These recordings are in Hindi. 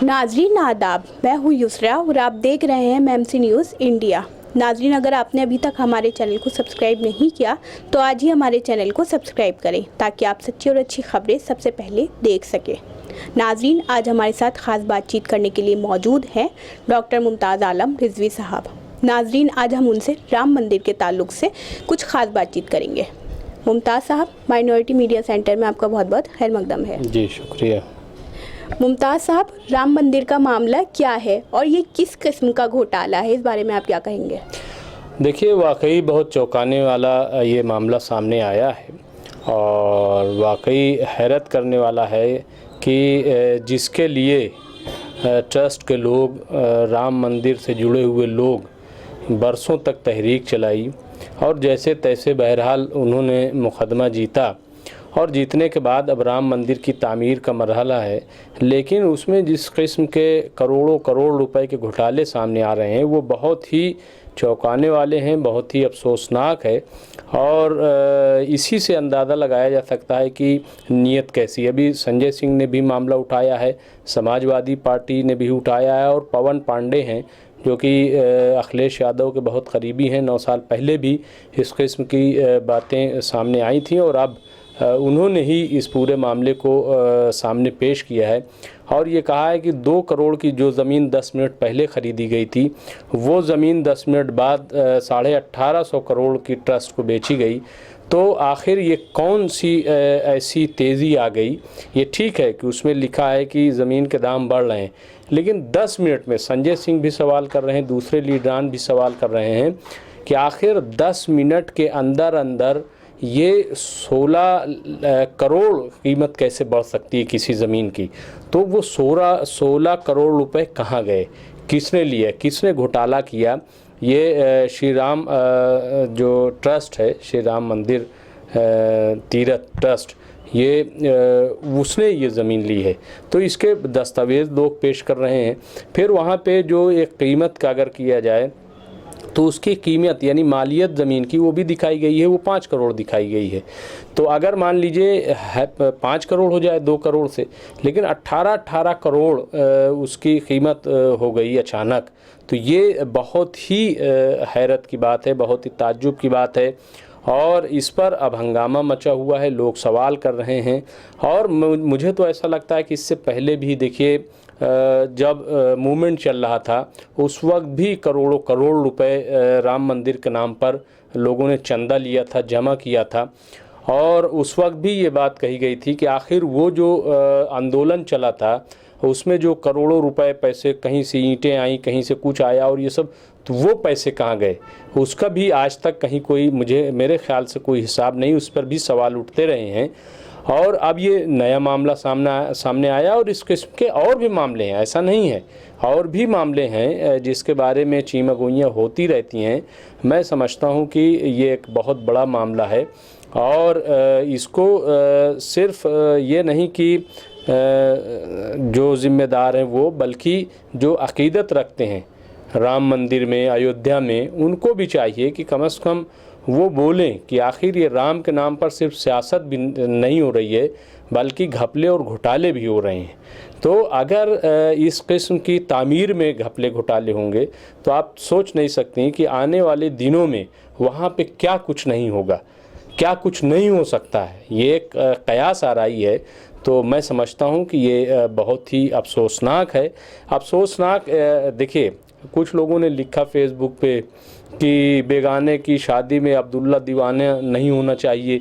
नाजरीन आदाब, मैं हूँ युसरा और आप देख रहे हैं एमएमसी न्यूज़ इंडिया। नाजरीन, अगर आपने अभी तक हमारे चैनल को सब्सक्राइब नहीं किया तो आज ही हमारे चैनल को सब्सक्राइब करें ताकि आप सच्ची और अच्छी खबरें सबसे पहले देख सकें। नाजरीन, आज हमारे साथ ख़ास बातचीत करने के लिए मौजूद हैं डॉक्टर मुमताज़ आलम रिजवी साहब। नाजरीन, आज हम उनसे राम मंदिर के ताल्लुक़ से कुछ ख़ास बातचीत करेंगे। मुमताज़ साहब, माइनॉरिटी मीडिया सेंटर में आपका बहुत बहुत खैर मकदम है। जी शुक्रिया। मुमताज़ साहब, राम मंदिर का मामला क्या है और ये किस किस्म का घोटाला है, इस बारे में आप क्या कहेंगे? देखिए, वाकई बहुत चौंकाने वाला ये मामला सामने आया है और वाकई हैरत करने वाला है कि जिसके लिए ट्रस्ट के लोग, राम मंदिर से जुड़े हुए लोग बरसों तक तहरीक चलाई और जैसे तैसे बहरहाल उन्होंने मुकदमा जीता और जीतने के बाद अब राम मंदिर की तामीर का मरहला है। लेकिन उसमें जिस किस्म के करोड़ों करोड़ रुपए के घोटाले सामने आ रहे हैं वो बहुत ही चौंकाने वाले हैं, बहुत ही अफसोसनाक है और इसी से अंदाज़ा लगाया जा सकता है कि नीयत कैसी है। अभी संजय सिंह ने भी मामला उठाया है, समाजवादी पार्टी ने भी उठाया है और पवन पांडे हैं जो कि अखिलेश यादव के बहुत करीबी हैं। 9 साल पहले भी इस किस्म की बातें सामने आई थी और अब उन्होंने ही इस पूरे मामले को सामने पेश किया है और ये कहा है कि 2 करोड़ की जो ज़मीन 10 मिनट पहले ख़रीदी गई थी वो ज़मीन 10 मिनट बाद 1850 करोड़ की ट्रस्ट को बेची गई। तो आखिर ये कौन सी ऐसी तेज़ी आ गई? ये ठीक है कि उसमें लिखा है कि ज़मीन के दाम बढ़ रहे हैं, लेकिन 10 मिनट में संजय सिंह भी सवाल कर रहे हैं, दूसरे लीडरान भी सवाल कर रहे हैं कि आखिर 10 मिनट के अंदर अंदर ये 16 करोड़ कीमत कैसे बढ़ सकती है किसी ज़मीन की? तो वो 16 करोड़ रुपए कहाँ गए, किसने लिए, किसने घोटाला किया? ये श्री राम जो ट्रस्ट है, श्री राम मंदिर तीर्थ ट्रस्ट, ये उसने ये ज़मीन ली है। तो इसके दस्तावेज़ लोग पेश कर रहे हैं। फिर वहाँ पे जो एक कीमत का अगर किया जाए तो उसकी कीमत यानी मालियत ज़मीन की वो भी दिखाई गई है, वो 5 करोड़ दिखाई गई है। तो अगर मान लीजिए 5 करोड़ हो जाए 2 करोड़ से, लेकिन 18 करोड़ उसकी कीमत हो गई अचानक, तो ये बहुत ही हैरत की बात है, बहुत ही ताज्जुब की बात है और इस पर अब हंगामा मचा हुआ है, लोग सवाल कर रहे हैं। और मुझे तो ऐसा लगता है कि इससे पहले भी देखिए जब मूवमेंट चल रहा था उस वक्त भी करोड़ों करोड़ रुपए राम मंदिर के नाम पर लोगों ने चंदा लिया था, जमा किया था और उस वक्त भी ये बात कही गई थी कि आखिर वो जो आंदोलन चला था उसमें जो करोड़ों रुपए पैसे, कहीं से ईंटें आई, कहीं से कुछ आया और ये सब, तो वो पैसे कहाँ गए उसका भी आज तक कहीं कोई मेरे ख्याल से कोई हिसाब नहीं, उस पर भी सवाल उठते रहे हैं। और अब ये नया मामला सामने आया और इस किस्म के और भी मामले हैं, ऐसा नहीं है, और भी मामले हैं जिसके बारे में चीमगोइयाँ होती रहती हैं। मैं समझता हूँ कि ये एक बहुत बड़ा मामला है और इसको सिर्फ ये नहीं कि जो ज़िम्मेदार हैं वो, बल्कि जो अक़ीदत रखते हैं राम मंदिर में, अयोध्या में, उनको भी चाहिए कि कम से कम वो बोलें कि आखिर ये राम के नाम पर सिर्फ सियासत भी नहीं हो रही है बल्कि घपले और घोटाले भी हो रहे हैं। तो अगर इस किस्म की तामीर में घपले घोटाले होंगे तो आप सोच नहीं सकती कि आने वाले दिनों में वहाँ पे क्या कुछ नहीं होगा, क्या कुछ नहीं हो सकता है। ये एक कयास आ रही है। तो मैं समझता हूँ कि ये बहुत ही अफसोसनाक है। अफसोसनाक देखिए, कुछ लोगों ने लिखा फेसबुक पे कि बेगाने की शादी में अब्दुल्ला दीवाना नहीं होना चाहिए,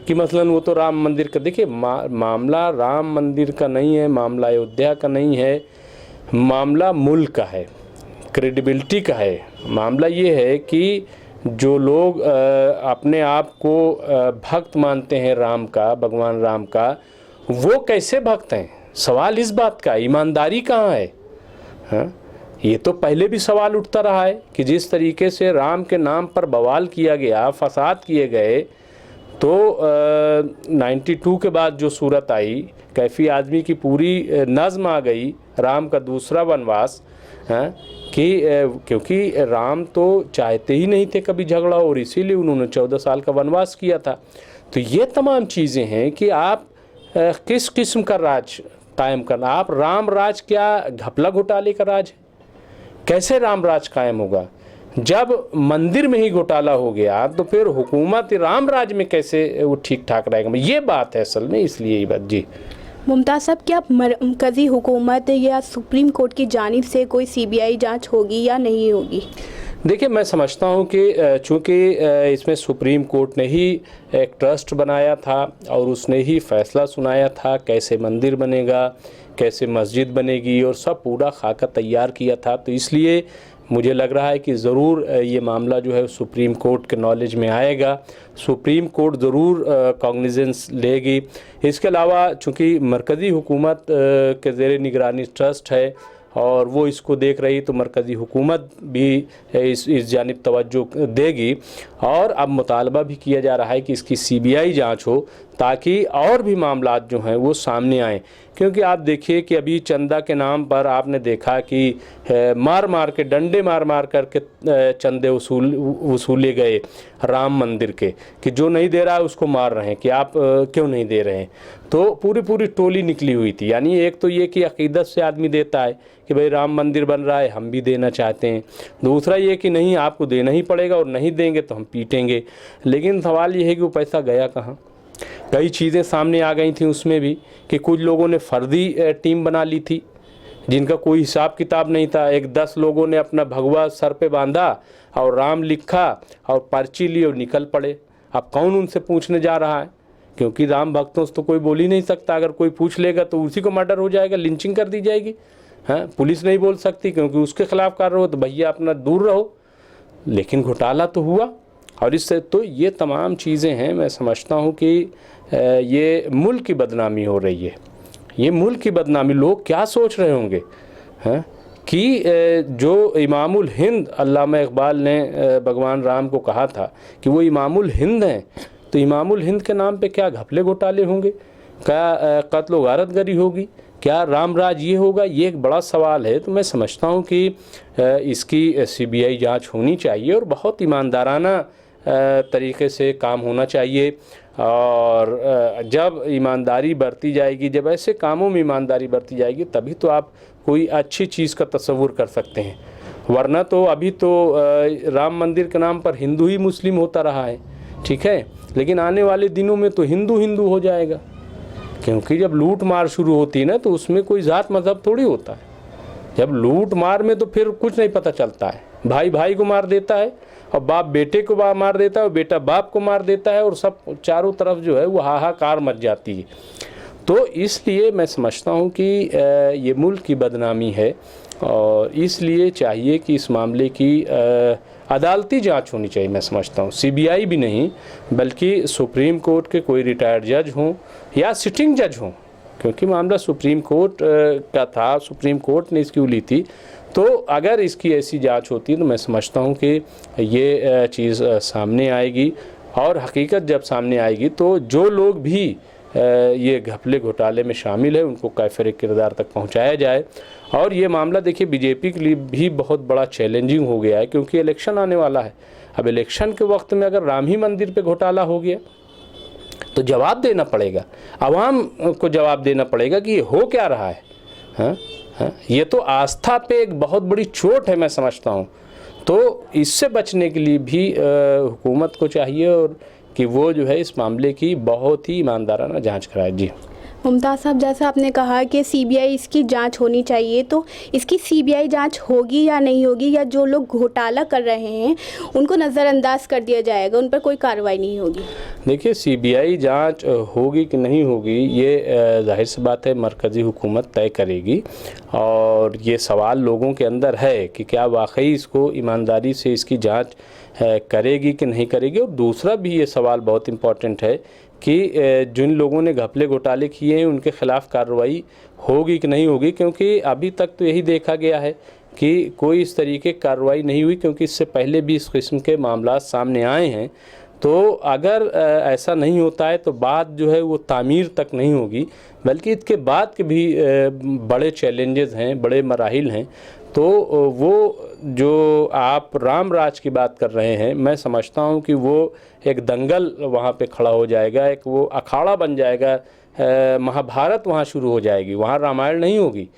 कि मसलन वो तो राम मंदिर का, देखिए मामला राम मंदिर का नहीं है, मामला अयोध्या का नहीं है, मामला मुल्क का है, क्रेडिबिलिटी का है। मामला ये है कि जो लोग अपने आप को भक्त मानते हैं राम का, भगवान राम का, वो कैसे भक्त हैं? सवाल इस बात का, ईमानदारी कहाँ है? हाँ, ये तो पहले भी सवाल उठता रहा है कि जिस तरीके से राम के नाम पर बवाल किया गया, फसाद किए गए, तो 92 के बाद जो सूरत आई, कैफी आदमी की पूरी नज़्म आ गई, राम का दूसरा वनवास, कि क्योंकि राम तो चाहते ही नहीं थे कभी झगड़ा और इसीलिए उन्होंने 14 साल का वनवास किया था। तो ये तमाम चीज़ें हैं कि आप किस किस्म का राज कायम करना। आप राम राज क्या घपला घोटाले का राज है? कैसे राम राज कायम होगा? जब मंदिर में ही घोटाला हो गया तो फिर हुकूमत राम राज में कैसे वो ठीक ठाक रहेगा? ये बात है असल में, इसलिए ये बात। जी मुमताज़ साहब, क्या मरकज़ी हुकूमत या सुप्रीम कोर्ट की जानिब से कोई सीबीआई जांच होगी या नहीं होगी? देखिए, मैं समझता हूँ कि चूँकि इसमें सुप्रीम कोर्ट ने ही एक ट्रस्ट बनाया था और उसने ही फैसला सुनाया था कैसे मंदिर बनेगा, कैसे मस्जिद बनेगी, और सब पूरा खाका तैयार किया था, तो इसलिए मुझे लग रहा है कि ज़रूर ये मामला जो है सुप्रीम कोर्ट के नॉलेज में आएगा। सुप्रीम कोर्ट ज़रूर कॉग्निजेंस लेगी। इसके अलावा चूँकि मरकज़ी हुकूमत के ज़ेर निगरानी ट्रस्ट है और वो इसको देख रही, तो मरकज़ी हुकूमत भी इस जानिब तवज्जो देगी। और अब मुतालबा भी किया जा रहा है कि इसकी सीबीआई जांच हो ताकि और भी मामलात जो हैं वो सामने आएँ। क्योंकि आप देखिए कि अभी चंदा के नाम पर आपने देखा कि मार मार के, डंडे मार मार करके चंदे वसूले गए राम मंदिर के, कि जो नहीं दे रहा है उसको मार रहे हैं कि आप क्यों नहीं दे रहे हैं। तो पूरी टोली निकली हुई थी। यानी एक तो ये कि अक़ीदत से आदमी देता है कि भाई राम मंदिर बन रहा है, हम भी देना चाहते हैं। दूसरा ये कि नहीं, आपको देना ही पड़ेगा और नहीं देंगे तो हम पीटेंगे। लेकिन सवाल ये है कि वो पैसा गया कहाँ? कई चीज़ें सामने आ गई थी उसमें भी कि कुछ लोगों ने फर्जी टीम बना ली थी जिनका कोई हिसाब किताब नहीं था। 10 लोगों ने अपना भगवा सर पे बांधा और राम लिखा और पर्ची ली और निकल पड़े। अब कौन उनसे पूछने जा रहा है? क्योंकि राम भक्तों से तो कोई बोल ही नहीं सकता। अगर कोई पूछ लेगा तो उसी को मर्डर हो जाएगा, लिंचिंग कर दी जाएगी। हाँ, पुलिस नहीं बोल सकती क्योंकि उसके खिलाफ कार्रवाई हो, तो भैया अपना दूर रहो। लेकिन घोटाला तो हुआ, और इससे तो ये तमाम चीज़ें हैं। मैं समझता हूँ कि ये मुल्क की बदनामी हो रही है। ये मुल्क की बदनामी, लोग क्या सोच रहे होंगे हैं कि जो इमामुल हिंद, अल्लामा इकबाल ने भगवान राम को कहा था कि वो इमामुल हिंद हैं, तो इमामुल हिंद के नाम पे क्या घपले घोटाले होंगे? क्या कत्ल गारतगरी होगी? क्या राम राज ये होगा? ये एक बड़ा सवाल है। तो मैं समझता हूँ कि इसकी सीबीआई जांच होनी चाहिए और बहुत ईमानदाराना तरीके से काम होना चाहिए। और जब ईमानदारी बरती जाएगी, जब ऐसे कामों में ईमानदारी बरती जाएगी, तभी तो आप कोई अच्छी चीज़ का तसव्वुर कर सकते हैं। वरना तो अभी तो राम मंदिर के नाम पर हिंदू ही मुस्लिम होता रहा है, ठीक है, लेकिन आने वाले दिनों में तो हिंदू हिंदू हो जाएगा। क्योंकि जब लूट मार शुरू होती है ना, तो उसमें कोई ज़ात मज़हब थोड़ी होता है। जब लूट मार में तो फिर कुछ नहीं पता चलता है। भाई भाई को मार देता है और बाप बेटे को मार देता है और बेटा बाप को मार देता है, और सब चारों तरफ जो है वो हाहाकार मच जाती है। तो इसलिए मैं समझता हूँ कि ये मुल्क की बदनामी है, और इसलिए चाहिए कि इस मामले की अदालती जांच होनी चाहिए। मैं समझता हूँ सीबीआई भी नहीं, बल्कि सुप्रीम कोर्ट के कोई रिटायर्ड जज हों या सिटिंग जज हों, क्योंकि मामला सुप्रीम कोर्ट का था, सुप्रीम कोर्ट ने इसकी उली थी। तो अगर इसकी ऐसी जांच होती तो मैं समझता हूँ कि ये चीज़ सामने आएगी, और हकीकत जब सामने आएगी तो जो लोग भी ये घपले घोटाले में शामिल है उनको कैफ़िर किरदार तक पहुंचाया जाए। और ये मामला देखिए बीजेपी के लिए भी बहुत बड़ा चैलेंजिंग हो गया है, क्योंकि इलेक्शन आने वाला है। अब इलेक्शन के वक्त में अगर राम ही मंदिर पे घोटाला हो गया तो जवाब देना पड़ेगा, आवाम को जवाब देना पड़ेगा कि ये हो क्या रहा है। हाँ, ये तो आस्था पे एक बहुत बड़ी चोट है, मैं समझता हूँ। तो इससे बचने के लिए भी हुकूमत को चाहिए और कि वो जो है इस मामले की बहुत ही ईमानदाराना जांच कराए। जी मुमताज़ साहब, जैसा आपने कहा कि सीबीआई इसकी जांच होनी चाहिए, तो इसकी सीबीआई जांच होगी या नहीं होगी, या जो लोग घोटाला कर रहे हैं उनको नज़रअंदाज कर दिया जाएगा, उन पर कोई कार्रवाई नहीं होगी? देखिए, सीबीआई जांच होगी कि नहीं होगी ये जाहिर सी बात है मरकज़ी हुकूमत तय करेगी, और ये सवाल लोगों के अंदर है कि क्या वाकई इसको ईमानदारी से इसकी जांच करेगी कि नहीं करेगी। और दूसरा भी ये सवाल बहुत इम्पॉर्टेंट है कि जिन लोगों ने घपले घोटाले किए हैं उनके खिलाफ़ कार्रवाई होगी कि नहीं होगी, क्योंकि अभी तक तो यही देखा गया है कि कोई इस तरीके की कार्रवाई नहीं हुई, क्योंकि इससे पहले भी इस किस्म के मामला सामने आए हैं। तो अगर ऐसा नहीं होता है तो बात जो है वो तामीर तक नहीं होगी, बल्कि इसके बाद के भी बड़े चैलेंजेस हैं, बड़े मराहिल हैं। तो वो जो आप राम राज की बात कर रहे हैं, मैं समझता हूँ कि वो एक दंगल वहाँ पे खड़ा हो जाएगा, एक वो अखाड़ा बन जाएगा महाभारत वहाँ शुरू हो जाएगी, वहाँ रामायण नहीं होगी।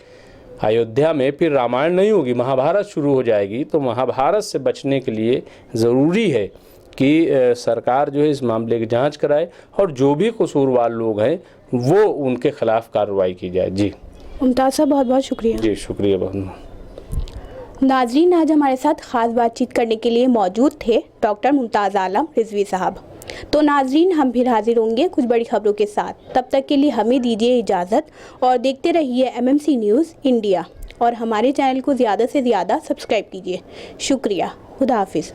अयोध्या में फिर रामायण नहीं होगी, महाभारत शुरू हो जाएगी। तो महाभारत से बचने के लिए ज़रूरी है कि सरकार जो है इस मामले की जांच कराए और जो भी कसूरवार लोग हैं वो उनके खिलाफ कार्रवाई की जाए। जी मुमताज़ साहब, बहुत बहुत शुक्रिया। जी शुक्रिया बहुत। नाजरीन, आज हमारे साथ ख़ास बातचीत करने के लिए मौजूद थे डॉक्टर मुमताज़ आलम रिजवी साहब। तो नाजरीन, हम फिर हाजिर होंगे कुछ बड़ी खबरों के साथ। तब तक के लिए हमें दीजिए इजाज़त और देखते रहिए MMC न्यूज़ इंडिया और हमारे चैनल को ज़्यादा से ज़्यादा सब्सक्राइब कीजिए। शुक्रिया। खुदा हाफिज़।